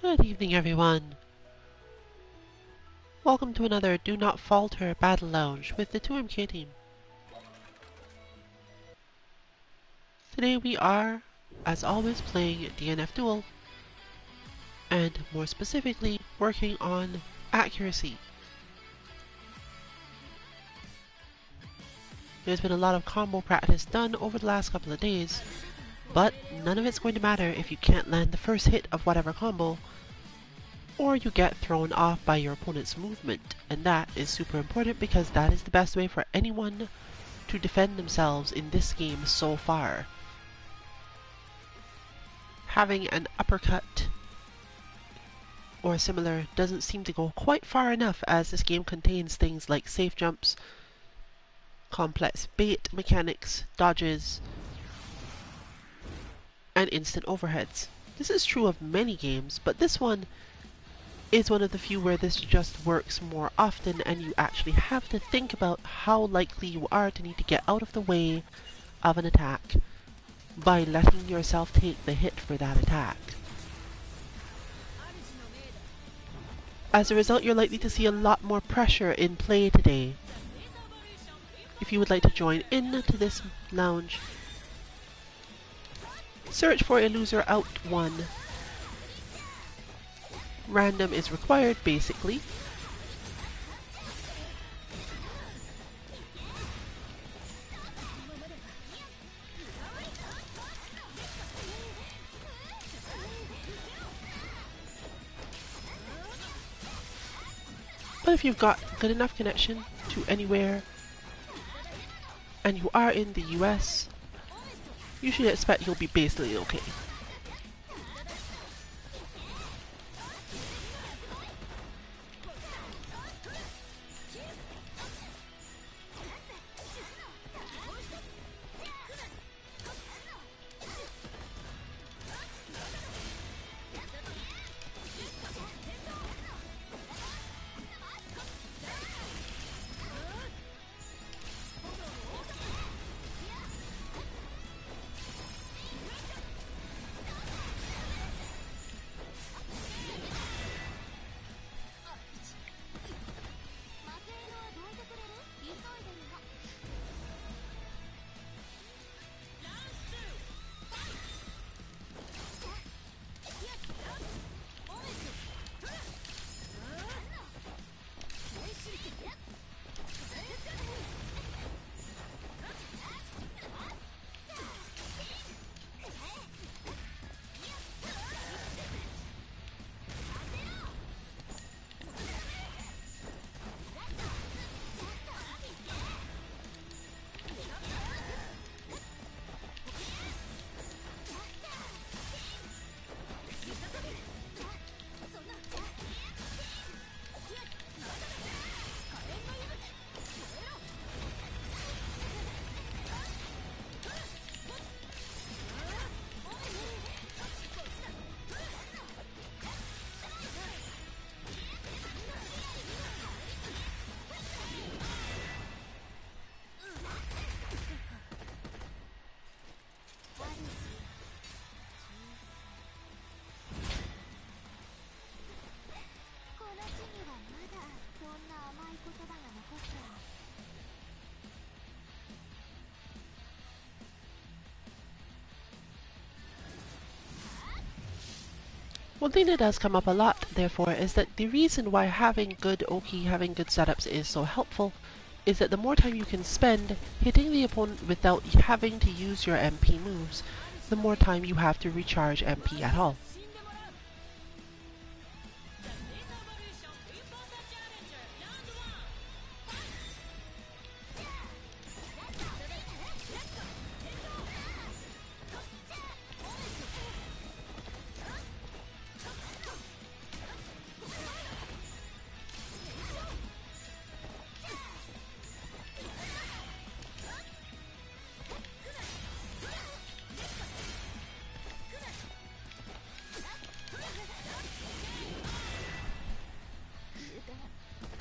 Good evening, everyone. Welcome to another Do Not Falter Battle Lounge with the 2MK team. Today we are, as always, playing DNF Duel, and more specifically, working on accuracy. There's been a lot of combo practice done over the last couple of days, but none of it's going to matter if you can't land the first hit of whatever combo, or you get thrown off by your opponent's movement, and that is super important because that is the best way for anyone to defend themselves in this game so far. Having an uppercut or similar doesn't seem to go quite far enough, as this game contains things like safe jumps, complex bait mechanics, dodges, and instant overheads. This is true of many games, but this one is one of the few where this just works more often, and you actually have to think about how likely you are to need to get out of the way of an attack by letting yourself take the hit for that attack. As a result, you're likely to see a lot more pressure in play today. If you would like to join in to this lounge, search for a loser out 1. Random is required, basically. But if you've got good enough connection to anywhere, and you are in the US, you should expect you'll be basically okay. One thing that does come up a lot, therefore, is that the reason why having good Oki, having good setups is so helpful is that the more time you can spend hitting the opponent without having to use your MP moves, the more time you have to recharge MP at all.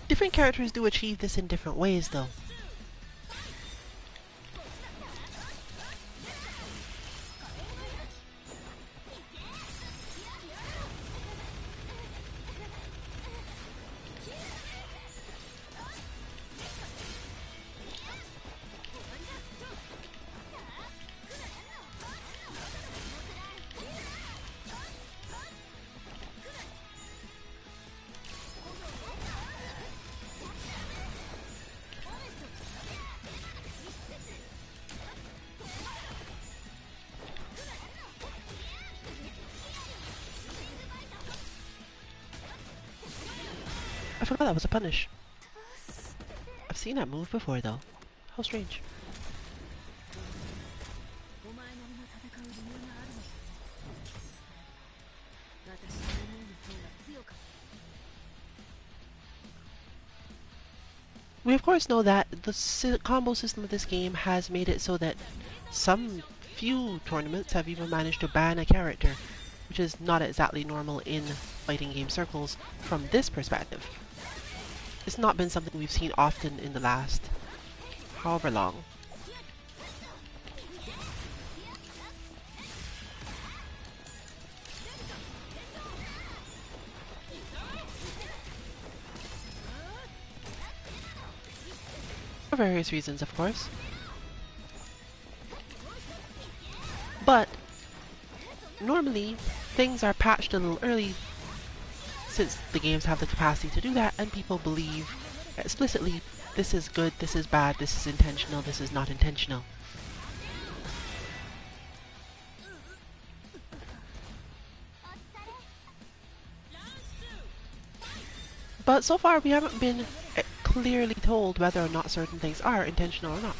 Different characters do achieve this in different ways, though. I forgot that was a punish. I've seen that move before though. How strange. We of course know that the combo system of this game has made it so that some few tournaments have even managed to ban a character, which is not exactly normal in fighting game circles from this perspective. It's not been something we've seen often in the last however long. For various reasons, of course. But normally, things are patched a little early since the games have the capacity to do that, and people believe explicitly this is good, this is bad, this is intentional, this is not intentional. But so far we haven't been clearly told whether or not certain things are intentional or not.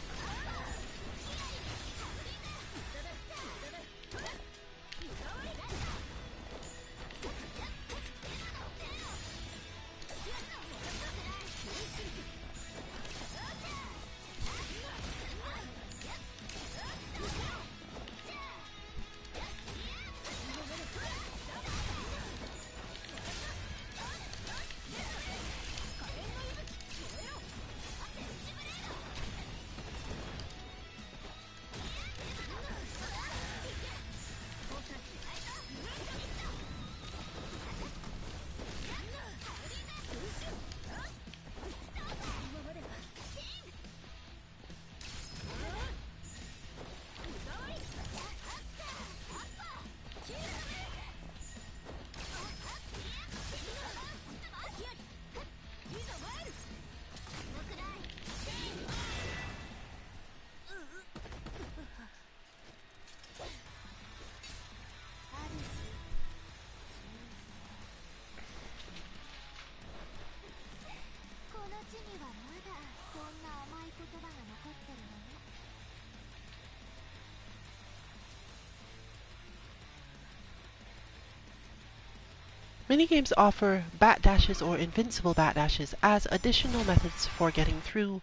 Many games offer backdashes or invincible backdashes as additional methods for getting through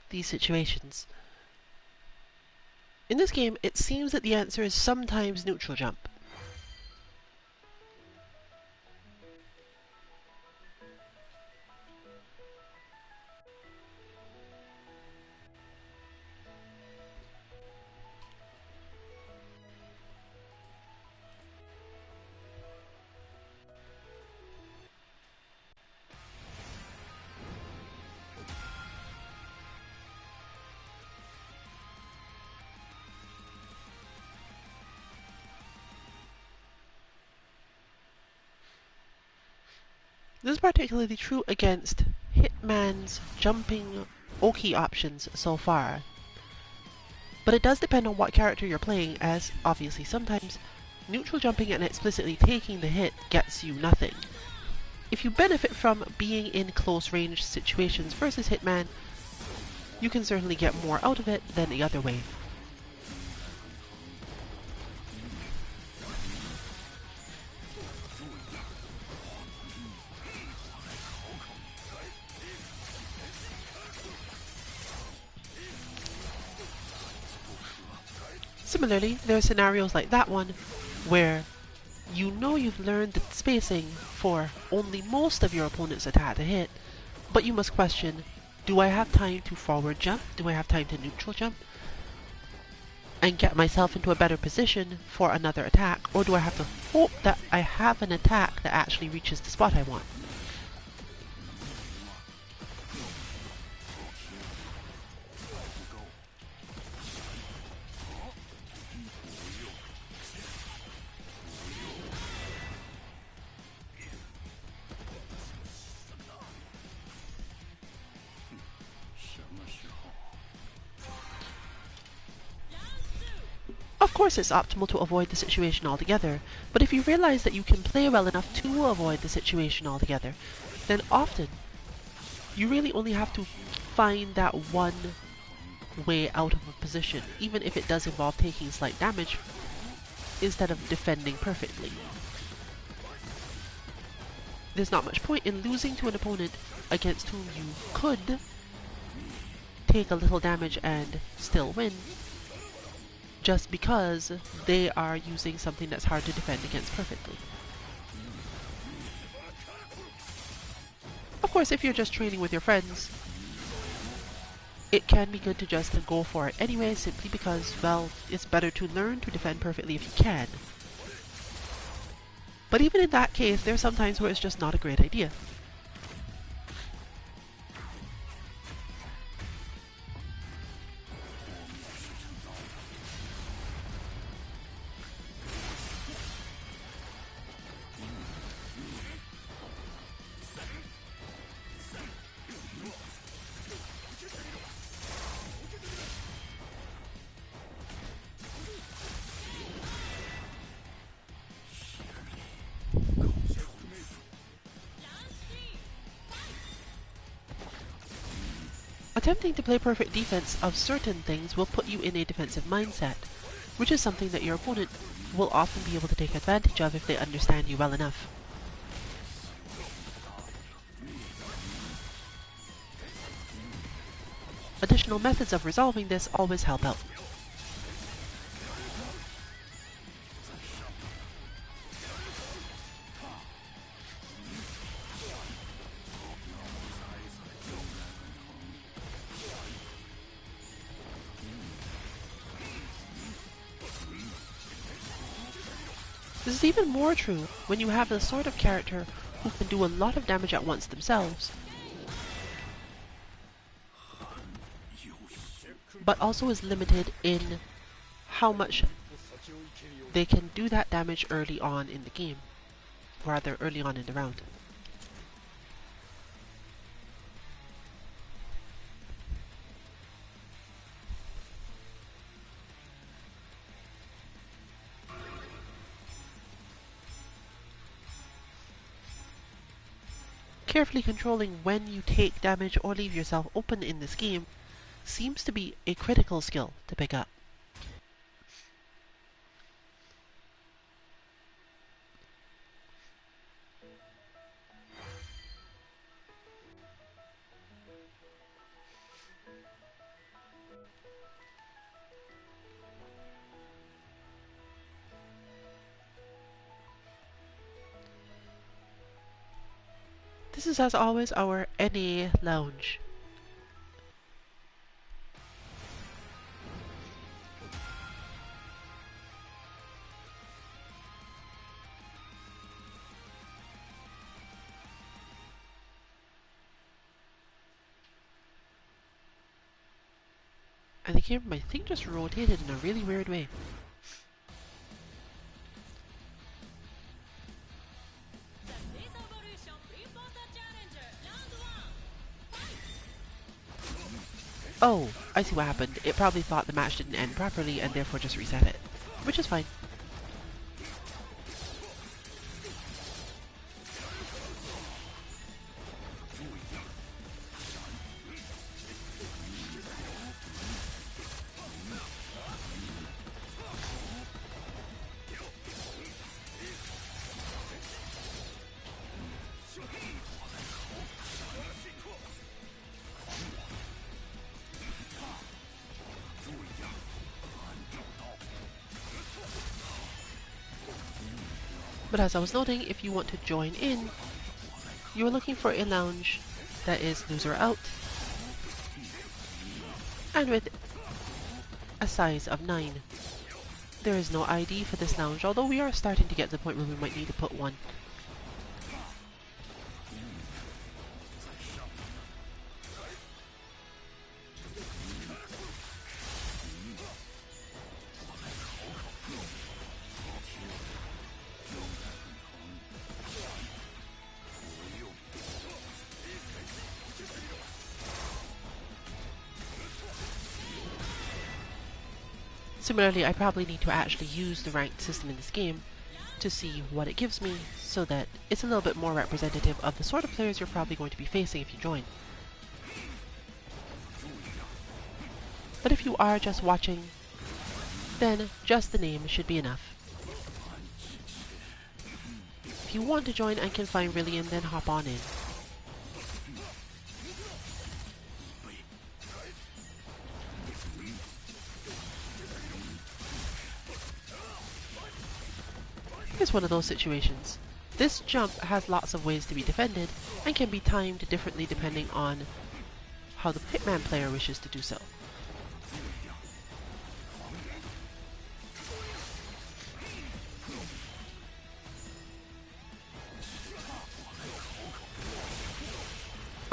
these situations. In this game, it seems that the answer is sometimes neutral jump. This is particularly true against Hitman's jumping Oki options so far. But it does depend on what character you're playing, as obviously sometimes neutral jumping and explicitly taking the hit gets you nothing. If you benefit from being in close range situations versus Hitman, you can certainly get more out of it than the other way. Similarly, there are scenarios like that one where you know you've learned the spacing for only most of your opponent's attack to hit, but you must question, do I have time to forward jump? Do I have time to neutral jump? And get myself into a better position for another attack, or do I have to hope that I have an attack that actually reaches the spot I want? Of course it's optimal to avoid the situation altogether, but if you realize that you can play well enough to avoid the situation altogether, then often You really only have to find that one way out of a position, even if it does involve taking slight damage instead of defending perfectly. There's not much point in losing to an opponent against whom you could take a little damage and still win, just because they are using something that's hard to defend against perfectly. Of course, if you're just training with your friends, it can be good to just go for it anyway, simply because, well, it's better to learn to defend perfectly if you can. But even in that case, there are some times where it's just not a great idea. Attempting to play perfect defense of certain things will put you in a defensive mindset, which is something that your opponent will often be able to take advantage of if they understand you well enough. Additional methods of resolving this always help out. This is even more true when you have the sort of character who can do a lot of damage at once themselves, but also is limited in how much they can do that damage early on in the game, rather early on in the round. Carefully controlling when you take damage or leave yourself open in this game seems to be a critical skill to pick up. This is, as always, our NA lounge. And the camera, I think, just rotated in a really weird way. Oh, I see what happened. It probably thought the match didn't end properly and therefore just reset it. Which is fine. But as I was noting, if you want to join in, you are looking for a lounge that is loser out, and with a size of 9. There is no ID for this lounge, although we are starting to get to the point where we might need to put one. Similarly, I probably need to actually use the ranked system in this game to see what it gives me, so that it's a little bit more representative of the sort of players you're probably going to be facing if you join. But if you are just watching, then just the name should be enough. If you want to join and can find Rillian, then hop on in. Here's one of those situations. This jump has lots of ways to be defended and can be timed differently depending on how the Hitman player wishes to do so.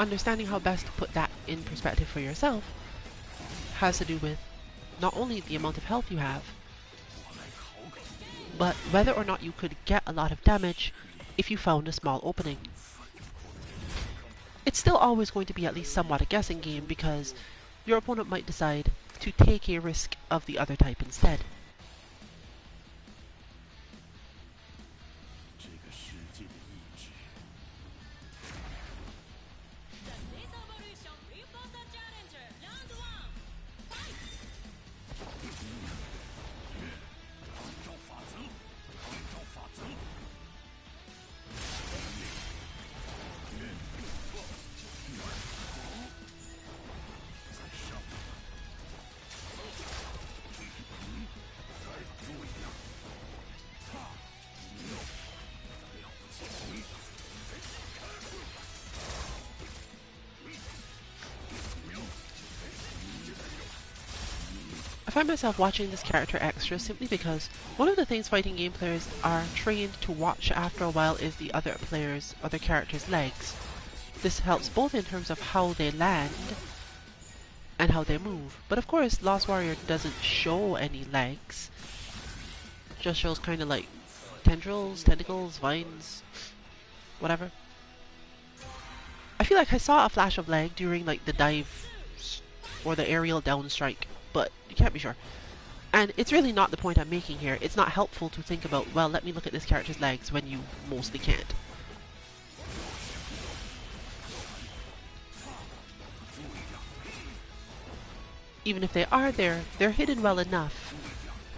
Understanding how best to put that in perspective for yourself has to do with not only the amount of health you have, but whether or not you could get a lot of damage if you found a small opening. It's still always going to be at least somewhat a guessing game because your opponent might decide to take a risk of the other type instead. I find myself watching this character extra simply because one of the things fighting game players are trained to watch after a while is the other character's legs. This helps both in terms of how they land and how they move. But of course, Lost Warrior doesn't show any legs. Just shows kind of like tendrils, tentacles, vines, whatever. I feel like I saw a flash of leg during like the dive or the aerial down strike, but you can't be sure. And it's really not the point I'm making here. It's not helpful to think about, well, let me look at this character's legs when you mostly can't. Even if they are there, they're hidden well enough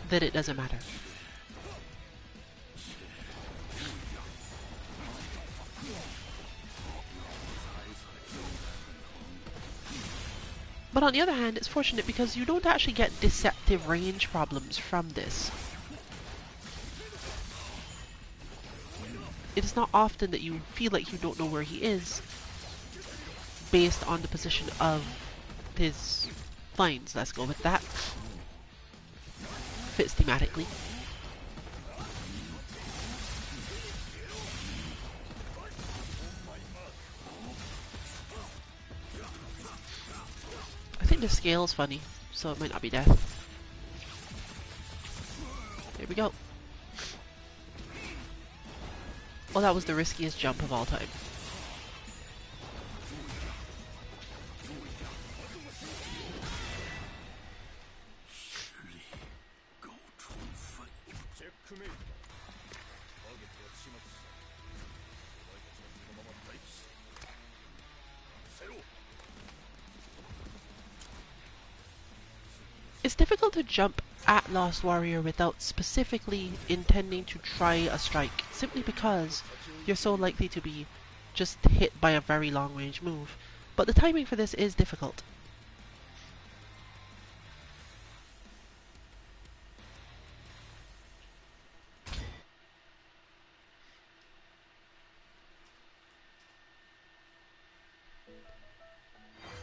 that it doesn't matter. But on the other hand, it's fortunate because you don't actually get deceptive range problems from this. It is not often that you feel like you don't know where he is based on the position of his vines. Let's go with that. Fits thematically. I think the scale is funny, so it might not be death. There we go. Well, that was the riskiest jump of all time. It's difficult to jump at Lost Warrior without specifically intending to try a strike, simply because you're so likely to be just hit by a very long range move. But the timing for this is difficult.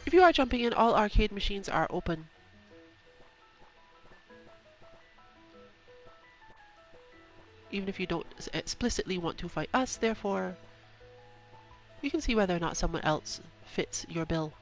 If you are jumping in, all arcade machines are open. Even if you don't explicitly want to fight us, therefore, you can see whether or not someone else fits your bill.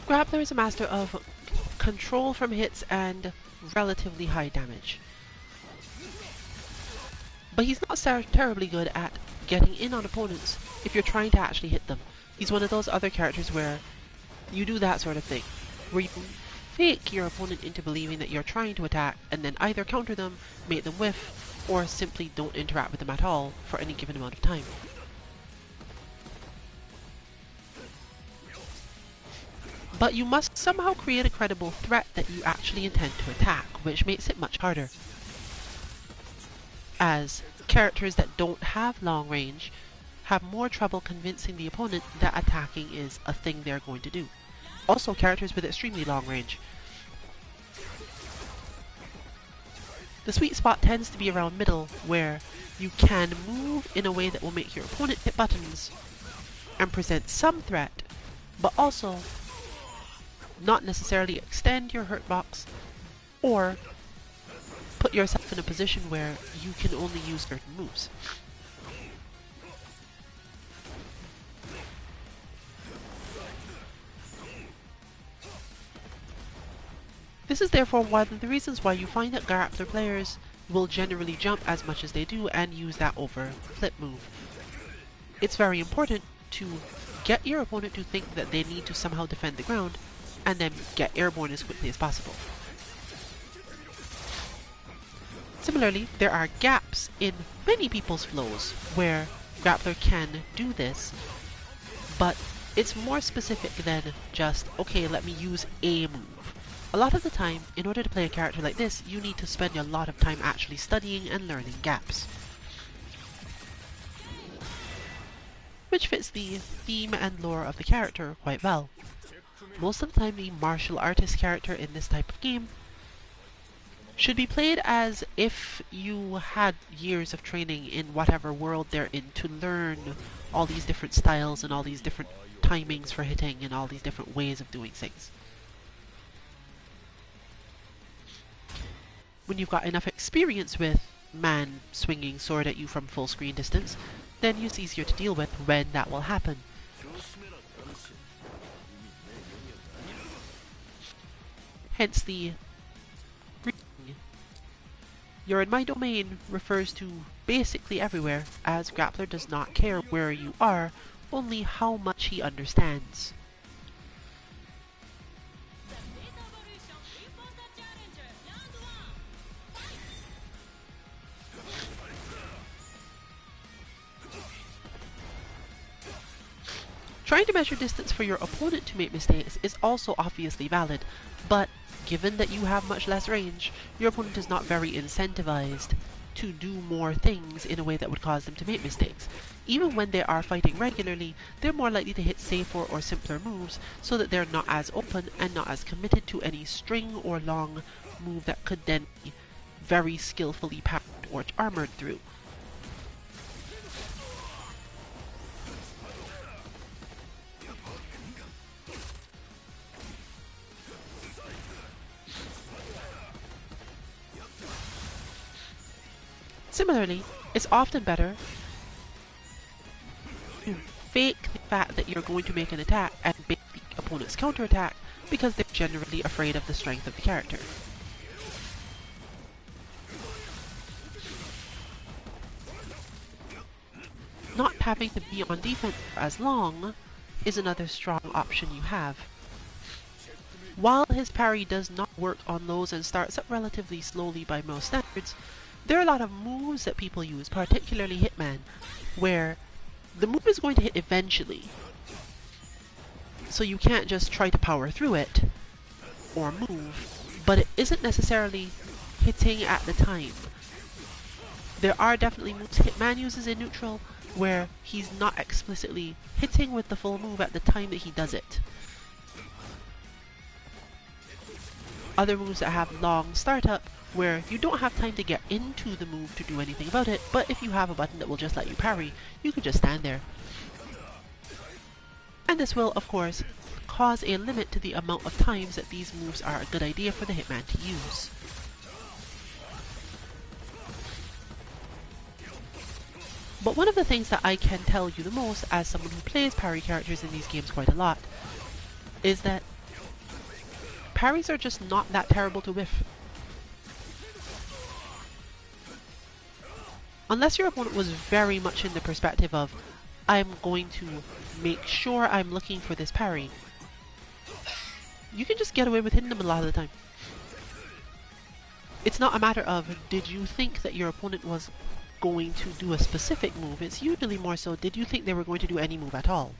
Grappler is a master of control from hits and relatively high damage. But he's not terribly good at getting in on opponents if you're trying to actually hit them. He's one of those other characters where you do that sort of thing, where you fake your opponent into believing that you're trying to attack and then either counter them, make them whiff, or simply don't interact with them at all for any given amount of time. But you must somehow create a credible threat that you actually intend to attack, which makes it much harder, as characters that don't have long range have more trouble convincing the opponent that attacking is a thing they're going to do. Also, characters with extremely long range. The sweet spot tends to be around middle, where you can move in a way that will make your opponent hit buttons and present some threat, but also not necessarily extend your hurt box or put yourself in a position where you can only use certain moves. This is therefore one of the reasons why you find that Grappler players will generally jump as much as they do and use that over flip move. It's very important to get your opponent to think that they need to somehow defend the ground and then get airborne as quickly as possible. Similarly, there are gaps in many people's flows where Grappler can do this, but it's more specific than just, okay, let me use a move. A lot of the time, in order to play a character like this, you need to spend a lot of time actually studying and learning gaps, which fits the theme and lore of the character quite well. Most of the time, the martial artist character in this type of game should be played as if you had years of training in whatever world they're in to learn all these different styles and all these different timings for hitting and all these different ways of doing things. When you've got enough experience with man swinging sword at you from full screen distance, then it's easier to deal with when that will happen. Hence the "you're in my domain" refers to basically everywhere, as Grappler does not care where you are, only how much he understands. Trying to measure distance for your opponent to make mistakes is also obviously valid, but given that you have much less range, your opponent is not very incentivized to do more things in a way that would cause them to make mistakes. Even when they are fighting regularly, they're more likely to hit safer or simpler moves so that they're not as open and not as committed to any string or long move that could then be very skillfully powered or armored through. Similarly, it's often better to fake the fact that you're going to make an attack and bait the opponent's counterattack because they're generally afraid of the strength of the character. Not having to be on defense for as long is another strong option you have. While his parry does not work on those and starts up relatively slowly by most standards, there are a lot of moves that people use, particularly Hitman, where the move is going to hit eventually, so you can't just try to power through it or move, but it isn't necessarily hitting at the time. There are definitely moves Hitman uses in neutral where he's not explicitly hitting with the full move at the time that he does it. other moves that have long startup, where you don't have time to get into the move to do anything about it, but if you have a button that will just let you parry, you could just stand there. And this will, of course, cause a limit to the amount of times that these moves are a good idea for the Hitman to use. But one of the things that I can tell you the most, as someone who plays parry characters in these games quite a lot, is that parries are just not that terrible to whiff. Unless your opponent was very much in the perspective of, I'm going to make sure I'm looking for this parry, you can just get away with hitting them a lot of the time. It's not a matter of, did you think that your opponent was going to do a specific move? It's usually more so, did you think they were going to do any move at all?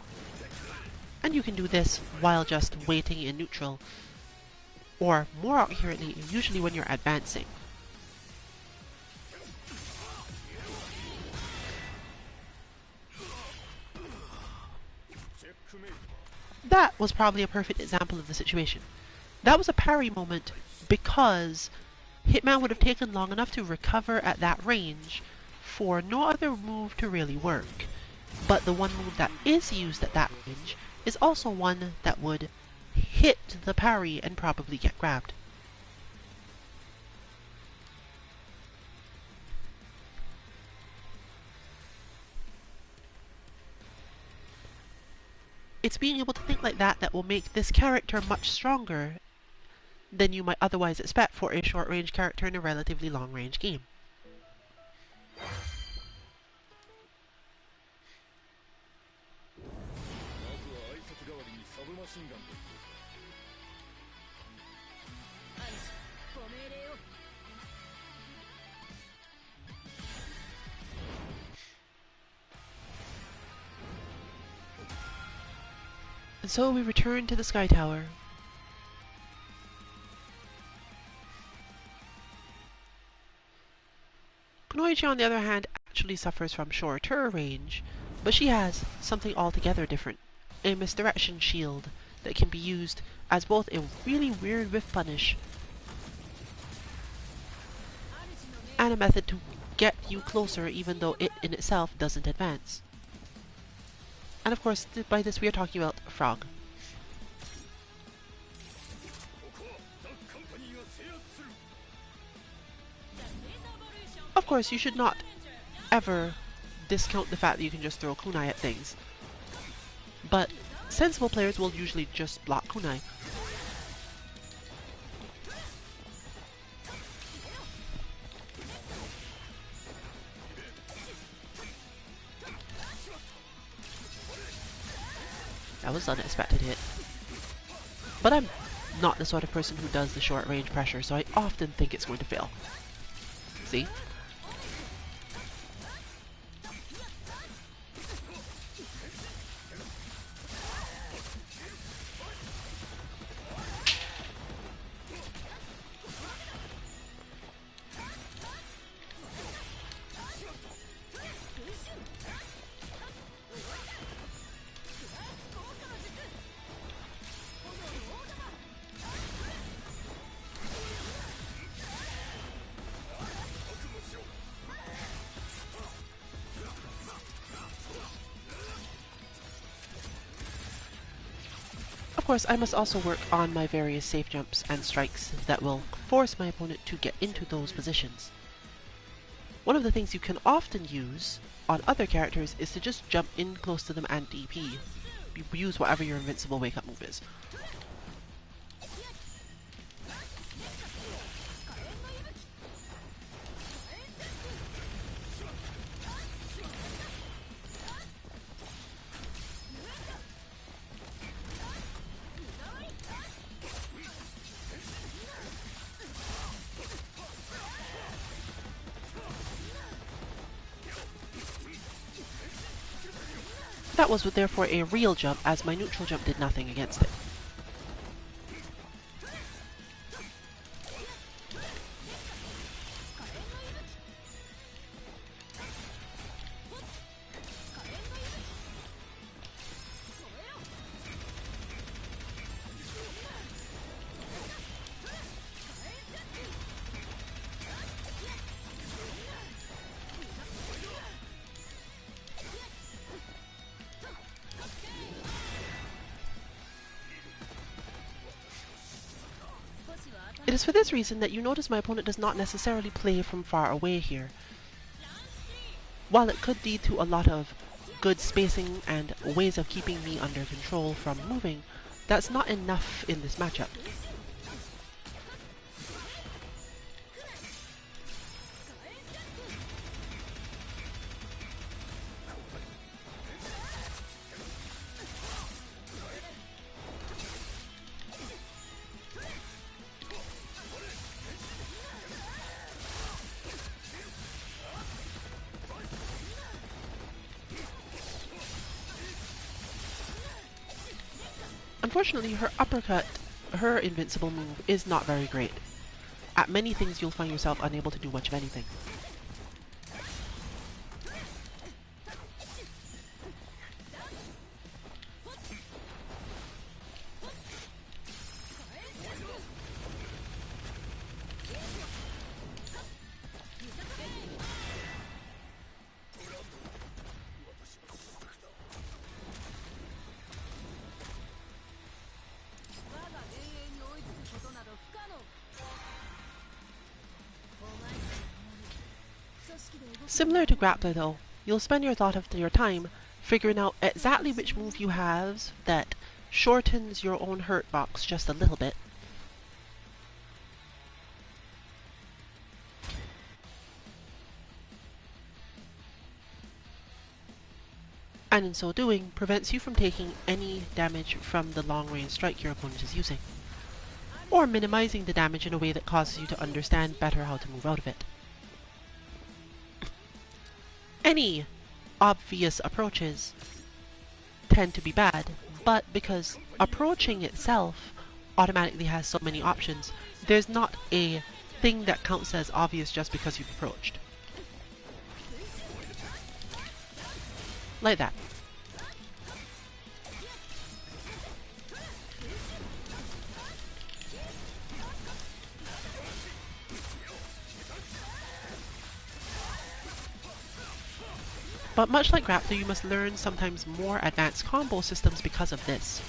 And you can do this while just waiting in neutral, or more accurately, usually when you're advancing. That was probably a perfect example of the situation. That was a parry moment because Hitman would have taken long enough to recover at that range for no other move to really work. But the one move that is used at that range is also one that would hit the parry and probably get grabbed. It's being able to think like that that will make this character much stronger than you might otherwise expect for a short-range character in a relatively long-range game. And so we return to the Sky Tower. Kunoichi, on the other hand, actually suffers from shorter range, but she has something altogether different. A misdirection shield that can be used as both a really weird whiff punish and a method to get you closer even though it in itself doesn't advance. And of course, by this we are talking about Frog. Of course, you should not ever discount the fact that you can just throw kunai at things. But sensible players will usually just block kunai. That was an unexpected hit. But I'm not the sort of person who does the short range pressure, so I often think it's going to fail. See? Of course, I must also work on my various safe jumps and strikes that will force my opponent to get into those positions. One of the things you can often use on other characters is to just jump in close to them and DP. Use whatever your invincible wake-up move is. That was therefore a real jump, as my neutral jump did nothing against it. It is for this reason that you notice my opponent does not necessarily play from far away here. While it could lead to a lot of good spacing and ways of keeping me under control from moving, that's not enough in this matchup. Unfortunately, her uppercut, her invincible move, is not very great. At many things, you'll find yourself unable to do much of anything. Similar to Grappler though, you'll spend your thought of your time figuring out exactly which move you have that shortens your own hurt box just a little bit. And in so doing, prevents you from taking any damage from the long-range strike your opponent is using, or minimizing the damage in a way that causes you to understand better how to move out of it. Any obvious approaches tend to be bad, but because approaching itself automatically has so many options, there's not a thing that counts as obvious just because you've approached. Like that. But much like Grappler, you must learn sometimes more advanced combo systems because of this.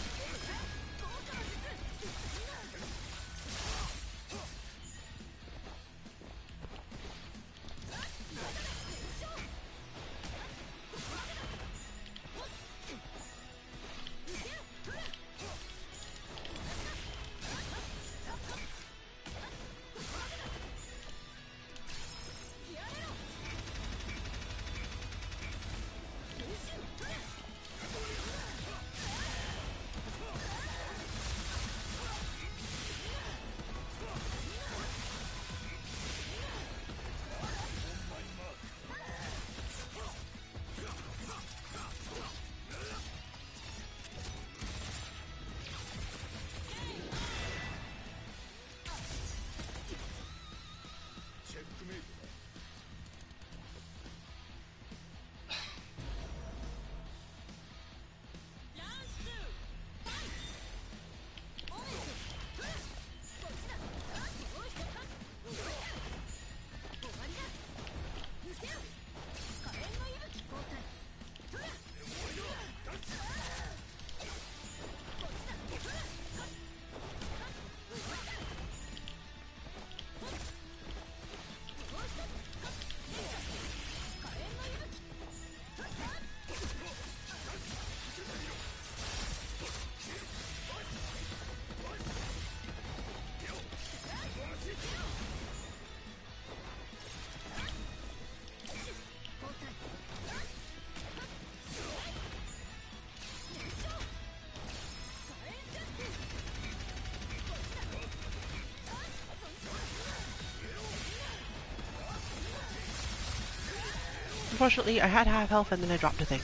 Unfortunately, I had half health and then I dropped a thing.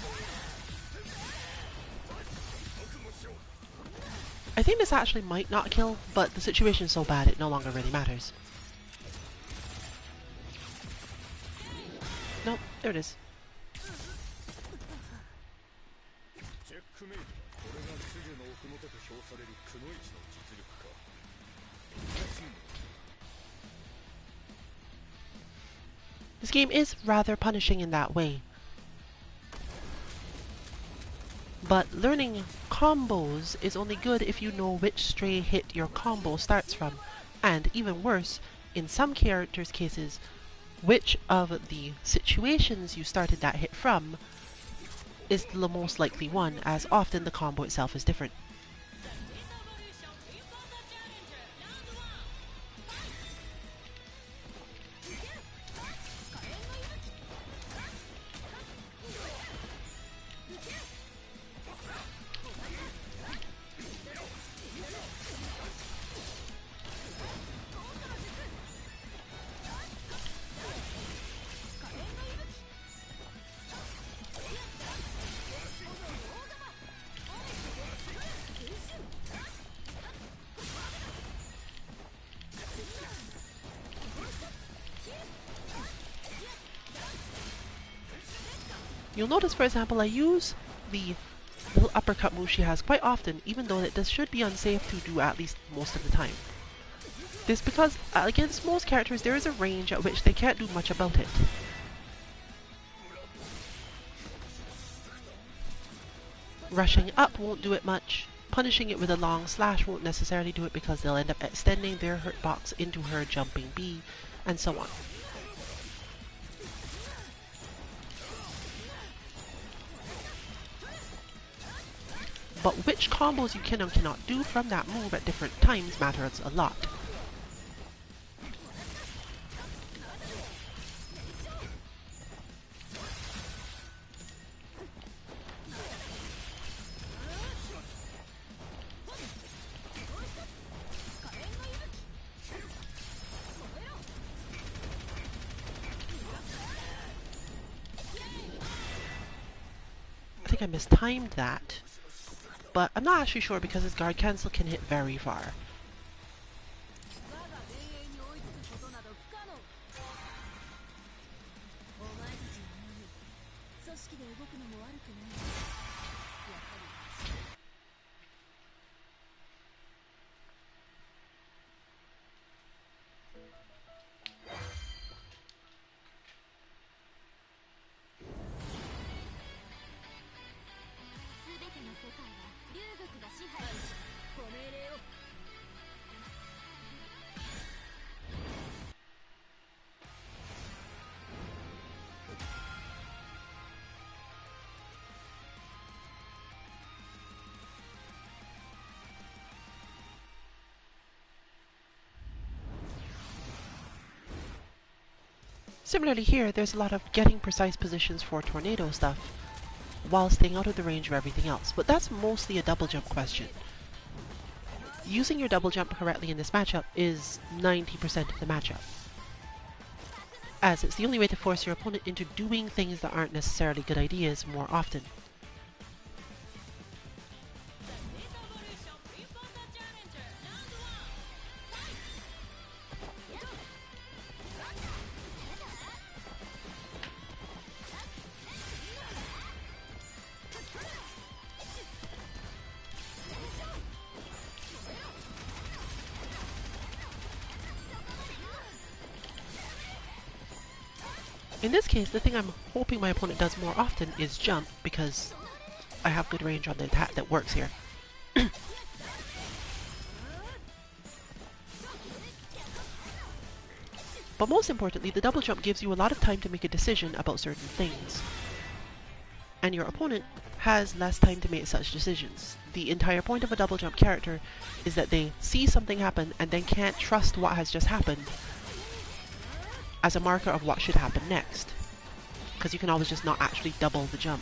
I think this actually might not kill, but the situation is so bad it no longer really matters. Nope, there it is. This game is rather punishing in that way. But learning combos is only good if you know which stray hit your combo starts from. And even worse, in some characters' cases, which of the situations you started that hit from is the most likely one, as often the combo itself is different. You'll notice, for example, I use the little uppercut move she has quite often, even though this should be unsafe to do at least most of the time. This because, against most characters, there is a range at which they can't do much about it. Rushing up won't do it much. Punishing it with a long slash won't necessarily do it because they'll end up extending their hurt box into her jumping B, and so on. But which combos you can and cannot do from that move at different times matters a lot. I think I mistimed that, but I'm not actually sure because his guard cancel can hit very far. Similarly here, there's a lot of getting precise positions for tornado stuff, while staying out of the range of everything else, but that's mostly a double jump question. Using your double jump correctly in this matchup is 90% of the matchup, as it's the only way to force your opponent into doing things that aren't necessarily good ideas more often. In this case, the thing I'm hoping my opponent does more often is jump, because I have good range on the attack that works here. But most importantly, the double jump gives you a lot of time to make a decision about certain things. And your opponent has less time to make such decisions. The entire point of a double jump character is that they see something happen and then can't trust what has just happened as a marker of what should happen next, because you can always just not actually double the jump.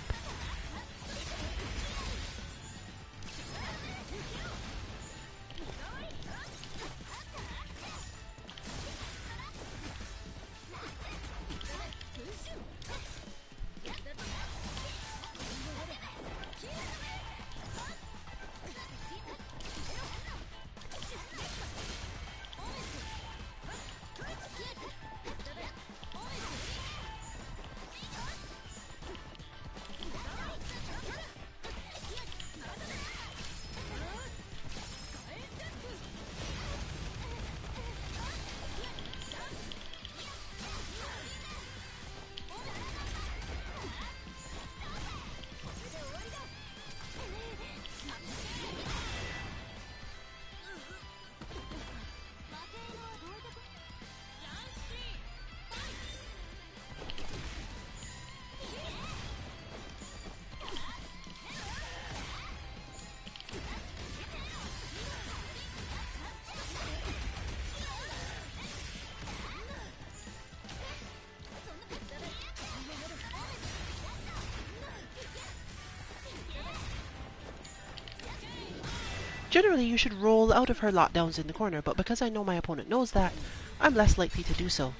Generally, you should roll out of her lockdowns in the corner, but because I know my opponent knows that, I'm less likely to do so.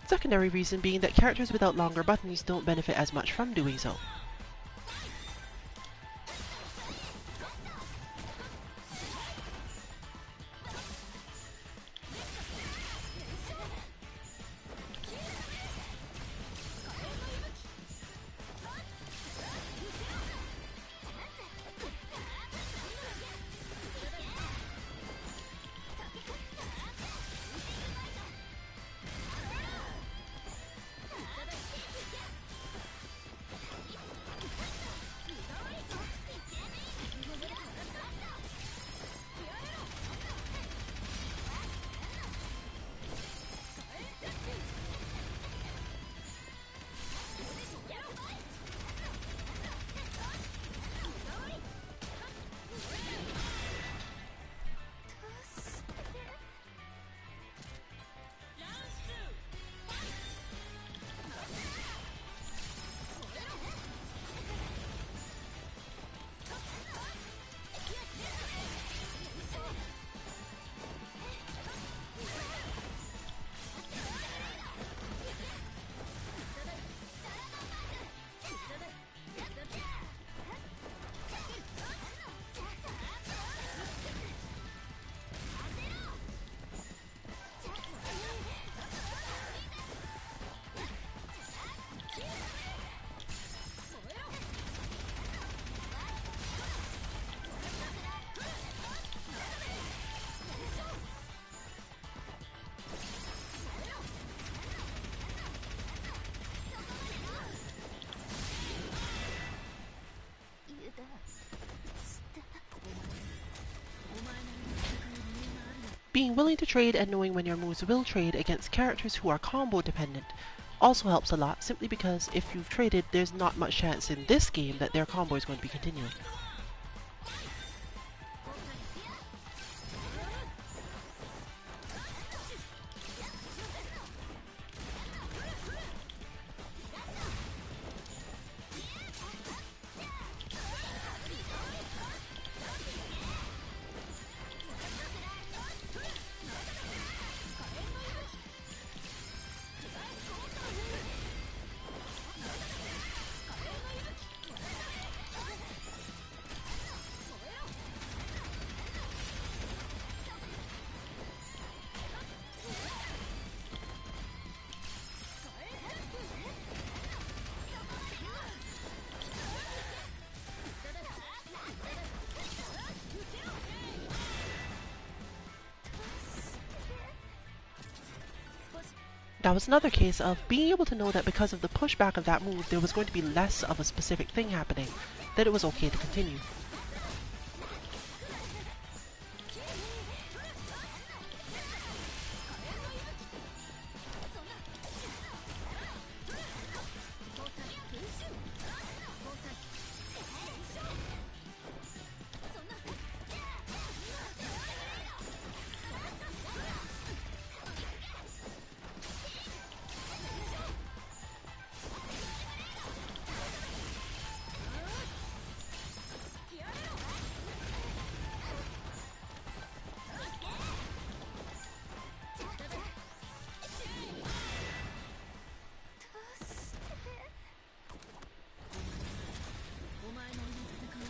Secondary reason being that characters without longer buttons don't benefit as much from doing so. Being willing to trade and knowing when your moves will trade against characters who are combo dependent also helps a lot, simply because if you've traded, there's not much chance in this game that their combo is going to be continuing. That was another case of being able to know that because of the pushback of that move, there was going to be less of a specific thing happening, that it was okay to continue.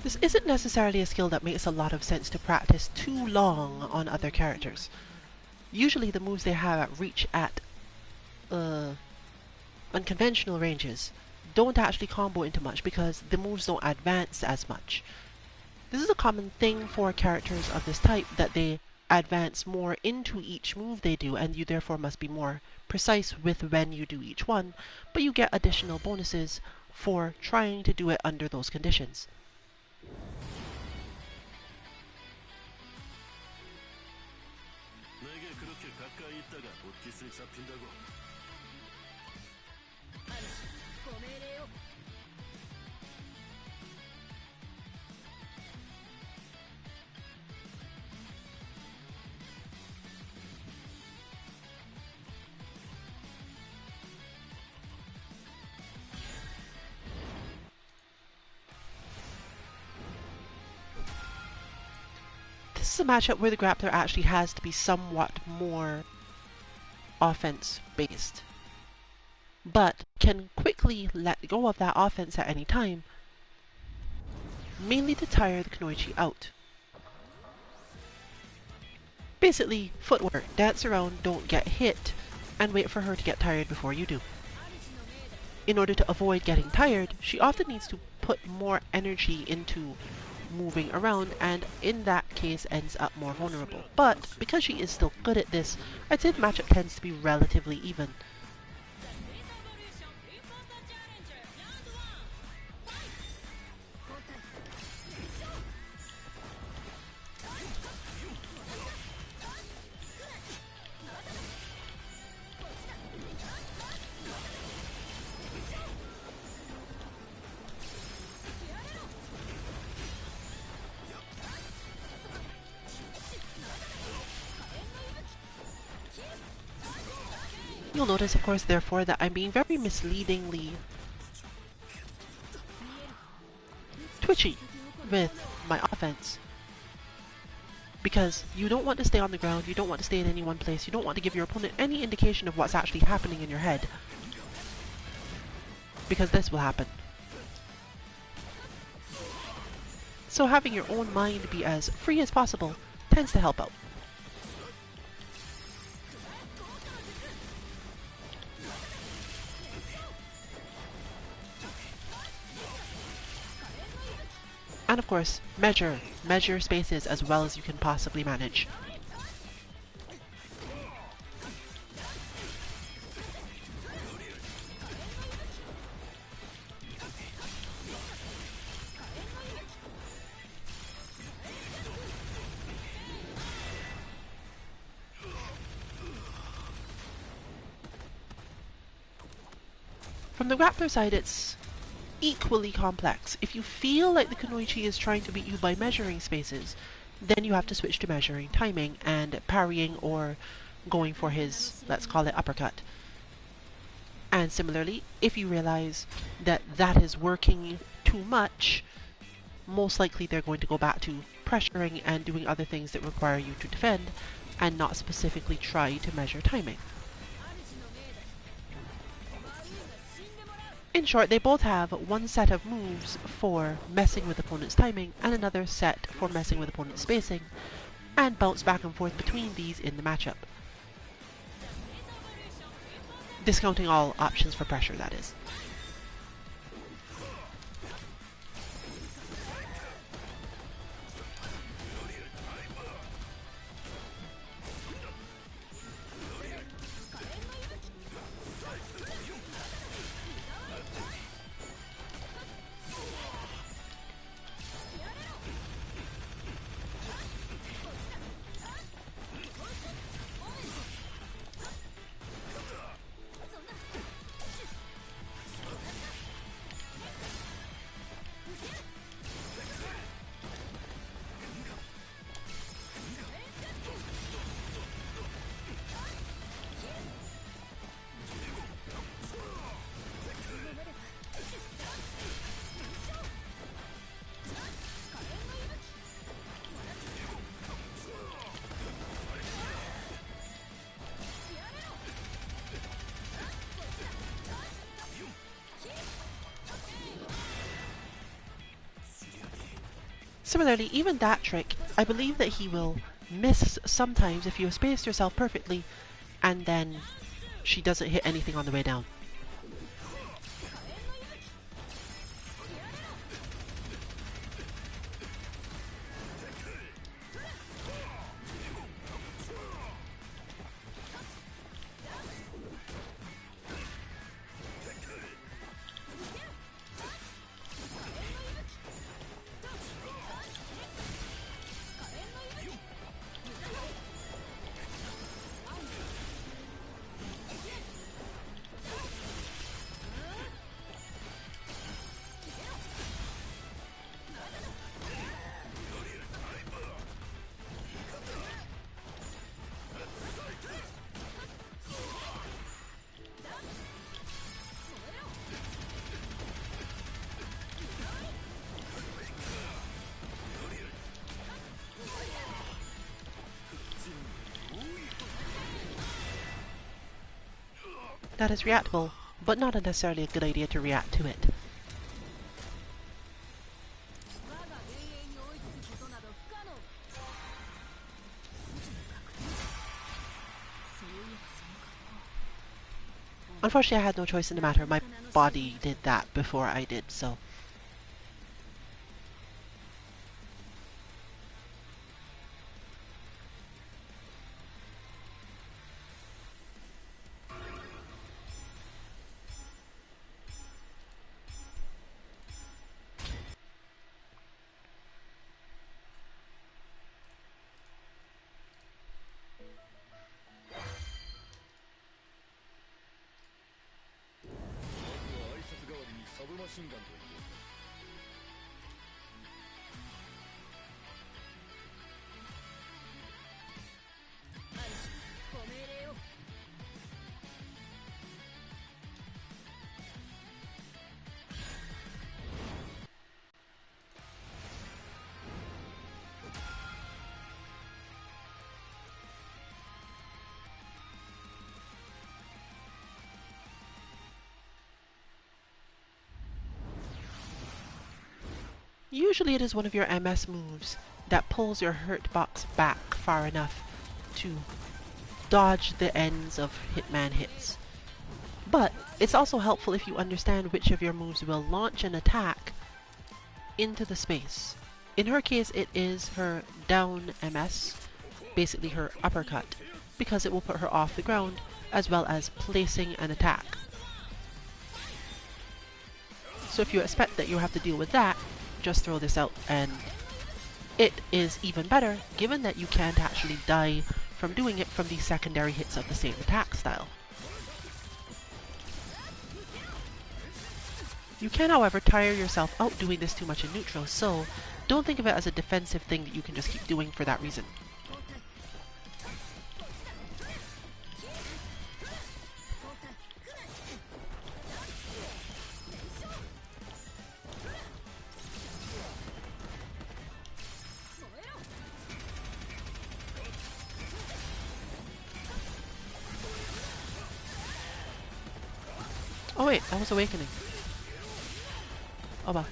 This isn't necessarily a skill that makes a lot of sense to practice too long on other characters. Usually the moves they have reach at unconventional ranges don't actually combo into much because the moves don't advance as much. This is a common thing for characters of this type, that they advance more into each move they do, and you therefore must be more precise with when you do each one, but you get additional bonuses for trying to do it under those conditions. This is a matchup where the Grappler actually has to be somewhat more offense-based, but can quickly let go of that offense at any time, mainly to tire the Kunoichi out. Basically, footwork, dance around, don't get hit, and wait for her to get tired before you do. In order to avoid getting tired, she often needs to put more energy into moving around, and in that case ends up more vulnerable. But because she is still good at this, I'd say the matchup tends to be relatively even. You'll notice, of course, therefore, that I'm being very misleadingly twitchy with my offense. Because you don't want to stay on the ground, you don't want to stay in any one place, you don't want to give your opponent any indication of what's actually happening in your head. Because this will happen. So having your own mind be as free as possible tends to help out. And of course, measure spaces as well as you can possibly manage. From the Grappler side, it's equally complex. If you feel like the Kunoichi is trying to beat you by measuring spaces, then you have to switch to measuring timing and parrying or going for his, let's call it, uppercut. And similarly, if you realize that that is working too much, most likely they're going to go back to pressuring and doing other things that require you to defend and not specifically try to measure timing. In short, they both have one set of moves for messing with opponent's timing and another set for messing with opponent's spacing, and bounce back and forth between these in the matchup. Discounting all options for pressure, that is. Similarly, even that trick, I believe that he will miss sometimes if you have spaced yourself perfectly and then she doesn't hit anything on the way down. that is reactable, but not necessarily a good idea to react to it. Unfortunately, I had no choice in the matter. My body did that before I did, so... Usually it is one of your MS moves that pulls your hurt box back far enough to dodge the ends of Hitman hits. But it's also helpful if you understand which of your moves will launch an attack into the space. In her case, it is her down MS, basically her uppercut, because it will put her off the ground as well as placing an attack. So if you expect that you have to deal with that, just throw this out, and it is even better given that you can't actually die from doing it from the secondary hits of the same attack style. You can, however, tire yourself out doing this too much in neutral, so don't think of it as a defensive thing that you can just keep doing for that reason. Oh wait, that was Awakening. Oh well.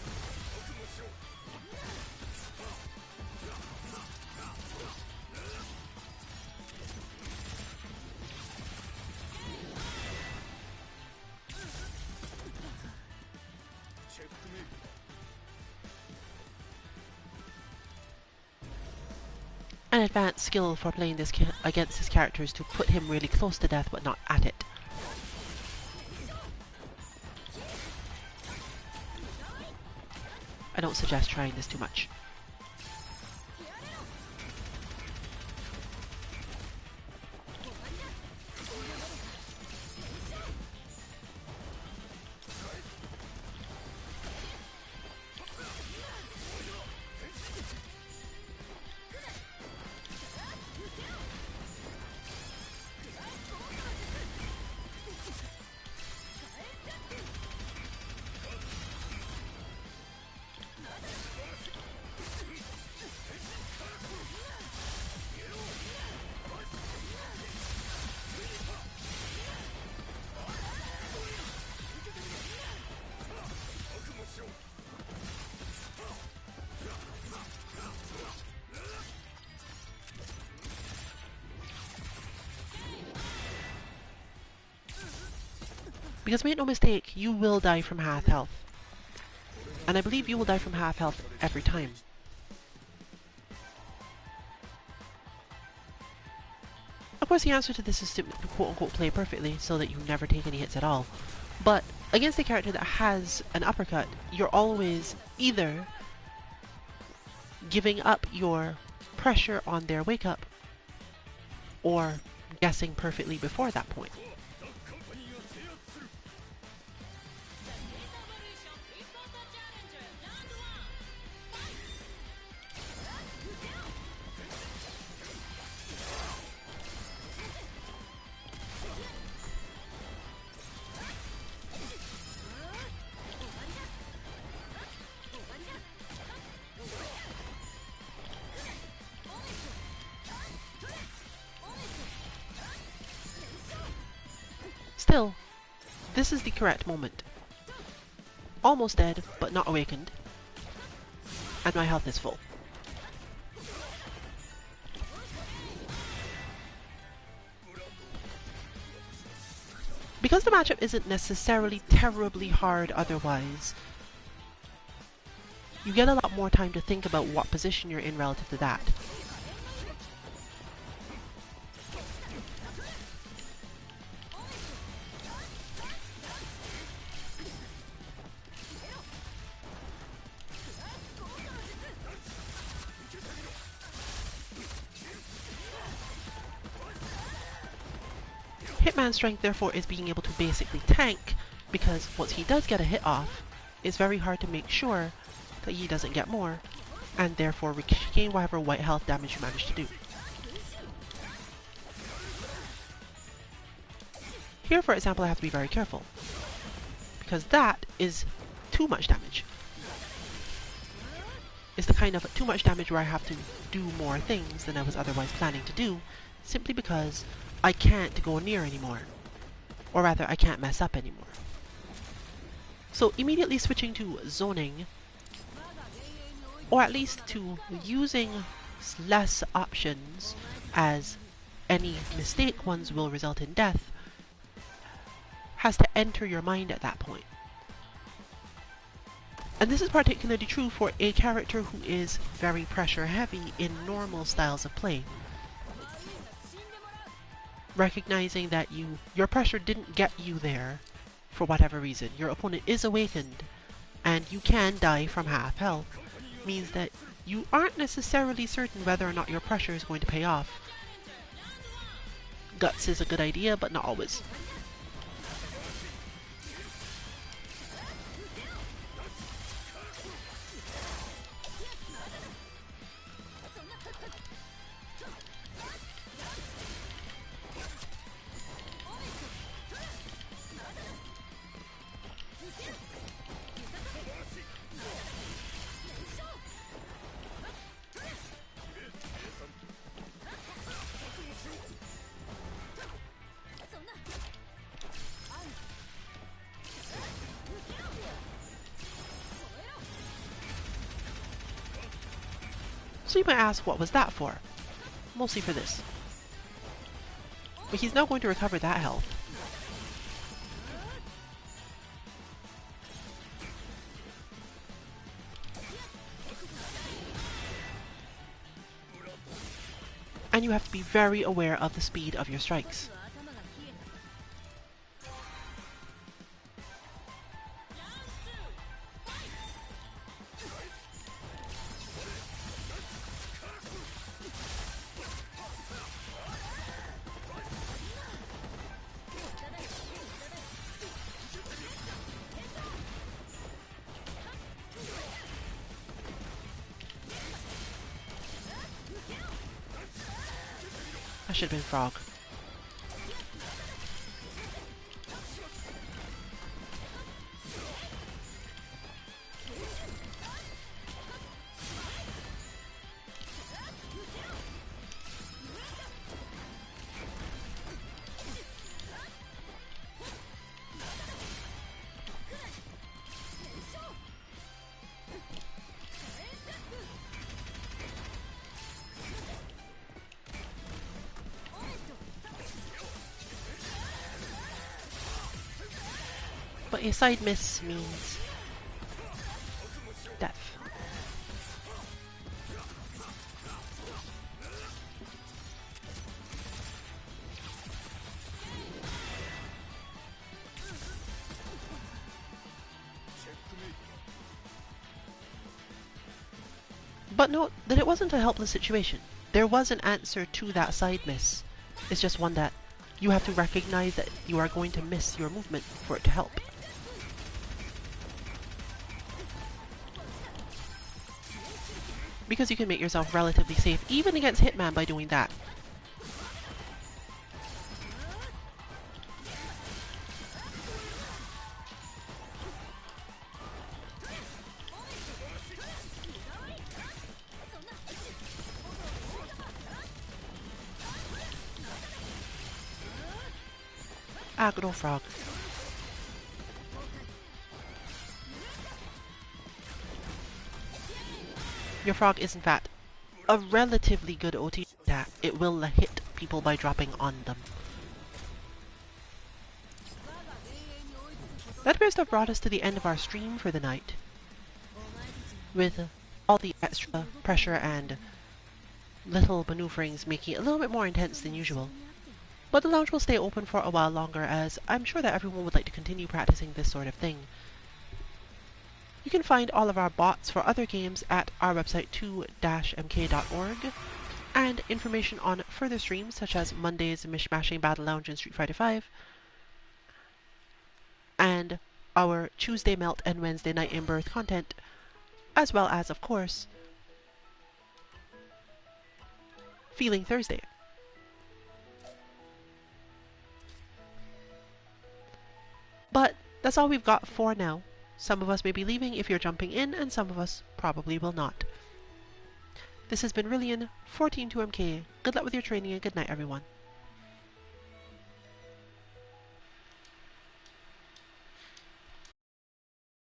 An advanced skill for playing this against his character is to put him really close to death but not at it. I don't suggest trying this too much. Because make no mistake, you will die from half health. And I believe you will die from half health every time. Of course the answer to this is to quote-unquote play perfectly so that you never take any hits at all. But against a character that has an uppercut, you're always either giving up your pressure on their wake-up or guessing perfectly before that point. Still, This is the correct moment. Almost dead, but not awakened. And my health is full. Because the matchup isn't necessarily terribly hard otherwise, you get a lot more time to think about what position you're in relative to that. Hitman's strength therefore is being able to basically tank, because once he does get a hit off, it's very hard to make sure that he doesn't get more, and therefore regain whatever white health damage you manage to do. Here, for example, I have to be very careful, because that is too much damage. It's the kind of too much damage where I have to do more things than I was otherwise planning to do, simply because I can't go near anymore. Or rather, I can't mess up anymore. So immediately switching to zoning, or at least to using less options, as any mistake ones will result in death, has to enter your mind at that point. And this is particularly true for a character who is very pressure heavy in normal styles of play. Recognizing that your pressure didn't get you there for whatever reason. Your opponent is awakened, and you can die from half health, means that you aren't necessarily certain whether or not your pressure is going to pay off. Guts is a good idea, but not always. So you might ask, what was that for? Mostly for this. But he's now going to recover that health. And you have to be very aware of the speed of your strikes. I should have been frog. But a side miss means death. But note that it wasn't a helpless situation. There was an answer to that side miss. It's just one that you have to recognize that you are going to miss your movement for it to help. Because you can make yourself relatively safe even against Hitman by doing that. Ah, good old frog. your frog is in fact a relatively good OT attack, it will hit people by dropping on them. That appears to have brought us to the end of our stream for the night, with all the extra pressure and little maneuverings making it a little bit more intense than usual. But the lounge will stay open for a while longer, as I'm sure that everyone would like to continue practicing this sort of thing. You can find all of our bots for other games at our website 2-mk.org, and information on further streams such as Monday's Mishmashing Battle Lounge in Street Fighter V, and our Tuesday Melt and Wednesday Night in Birth content, as well as, of course, Feeling Thursday. But that's all we've got for now. Some of us may be leaving if you're jumping in, and some of us probably will not. This has been Rillian, 142MK. Good luck with your training and good night, everyone.